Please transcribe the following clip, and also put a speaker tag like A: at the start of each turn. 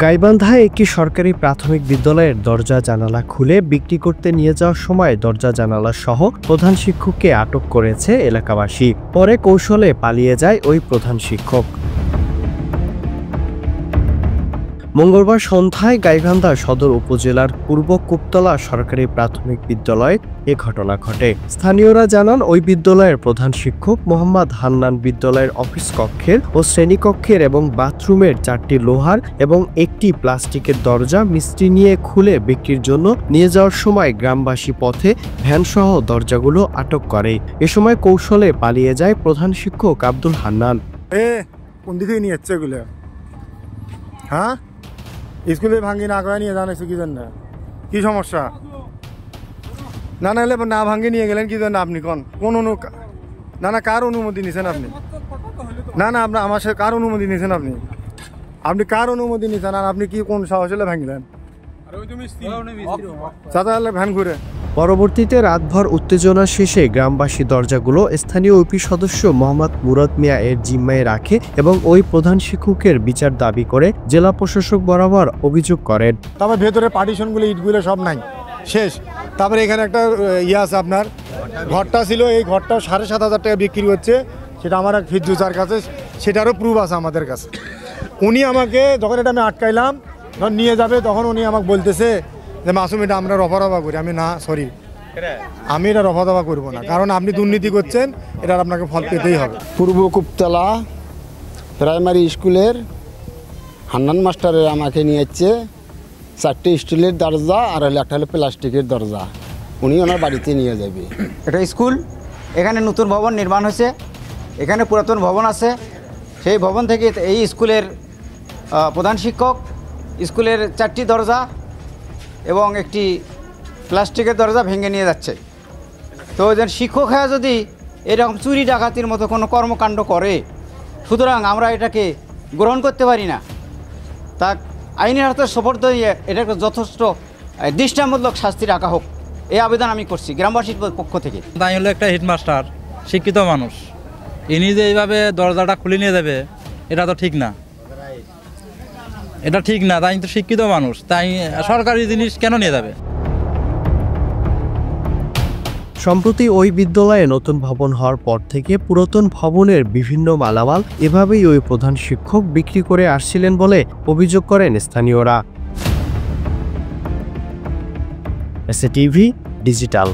A: গাইবান্ধায় একটি সরকারি প্রাথমিক বিদ্যালয়ের দরজা জানালা খুলে বিক্রি করতে নিয়ে যাওয়ার সময় দরজা জানালা সহ প্রধান শিক্ষককে আটক করেছে এলাকাবাসী। পরে কৌশলে পালিয়ে যায় ওই প্রধান শিক্ষক। মঙ্গলবার সন্ধ্যায় গাইবান্ধা সদর উপজেলার পূর্ব কুপতলা সরকারি প্রাথমিক বিদ্যালয়ে এ ঘটনা ঘটে। স্থানীয়রা জানান, ওই বিদ্যালয়ের প্রধান শিক্ষক মোহাম্মদ হান্নান বিদ্যালয়ের অফিস কক্ষের ও শ্রেণীকক্ষের এবং বাথরুমের 4টি লোহার এবং একটি প্লাস্টিকের দরজা মিস্ত্রি নিয়ে খুলে বিক্রির জন্য নিয়ে যাওয়ার সময় গ্রামবাসী পথে ভ্যানসহ দরজাগুলো আটক করে। এ সময় কৌশলে পালিয়ে যায় প্রধান শিক্ষক আব্দুল হান্নান।
B: কোন দিকে নিয়ে যাচ্ছে এগুলো? হ্যাঁ, স্কুলে ভাঙ্গি না করে নিয়ে জানাইছো কি জন্য? কি সমস্যা? না না না ভাঙ্গি নিয়ে গেলেন কি জন্য আপনি? কোন না কার অনুমতি নিছেন আপনি? না না আপনার আমার সাথে কার অনুমতি নিছেন আপনি? আপনি কার অনুমতি নিছেন আর আপনি কি কোন সাহস হলে ভাঙলেন? চাচা ভ্যান ঘুরে।
A: পরবর্তীতে রাতভর উত্তেজনা শেষে গ্রামবাসী দরজাগুলো স্থানীয় ইউপি সদস্য মোহাম্মদ মুরাদ মিয়া এর জিম্মায় রাখে এবং ওই প্রধান শিক্ষকের বিচার দাবি করে জেলা প্রশাসক বরাবর অভিযোগ করেন।
B: তারপর ভেতরে পার্টিশনগুলো ইটগুলো সব নাই, শেষ। তারপরে এখানে একটা আছে, আপনার ঘরটা ছিল, এই ঘরটা 7,500 টাকা বিক্রি হচ্ছে, সেটা আমার এক ফিরদুসার কাছে, সেটারও প্রুফ আছে আমাদের কাছে। উনি আমাকে যখন এটা আমি আটকাইলাম, যখন নিয়ে যাবে তখন উনি আমাকে বলতেছে যে মাসুম এটা আমরা রফা করি। আমি না, সরি, আমি এটা রফা করবো না, কারণ আপনি দুর্নীতি করছেন, এটার আপনাকে ফল পেতেই হবে।
C: পূর্ব কুপতলা প্রাইমারি স্কুলের হান্নান মাস্টারের আমাকে নিয়ে যাচ্ছে 4টি স্টিলের দরজা আর একটা হলো প্লাস্টিকের দরজা, উনি ওনার বাড়িতে নিয়ে যাবে।
D: এটা স্কুল, এখানে নতুন ভবন নির্মাণ হয়েছে, এখানে পুরাতন ভবন আছে। সেই ভবন থেকে এই স্কুলের প্রধান শিক্ষক স্কুলের 4টি দরজা এবং একটি প্লাস্টিকের দরজা ভেঙে নিয়ে যাচ্ছে। তো একজন শিক্ষক হয়ে যদি এরকম চুরি ডাকাতির মতো কোনো কর্মকাণ্ড করে, সুতরাং আমরা এটাকে গ্রহণ করতে পারি না। তা আইনের হাতে সোপর্দ দিয়ে এটাকে যথেষ্ট দৃষ্টান্তমূলক শাস্তি রাখা হোক, এই আবেদন আমি করছি গ্রামবাসীর পক্ষ থেকে।
E: তাই হলো একটা হেডমাস্টার, শিক্ষিত মানুষ, ইনি যে এইভাবে দরজাটা খুলে নিয়ে যাবে, এটা তো ঠিক না, এটা ঠিক না। তাই তো শিক্ষিত মানুষ, তাই সরকারি জিনিস কেন নিয়ে যাবে?
A: সম্প্রতি ওই বিদ্যালয়ে নতুন ভবন হওয়ার পর থেকে পুরাতন ভবনের বিভিন্ন মালামাল এভাবেই ওই প্রধান শিক্ষক বিক্রি করে আসছিলেন বলে অভিযোগ করেন স্থানীয়রা। SA TV digital.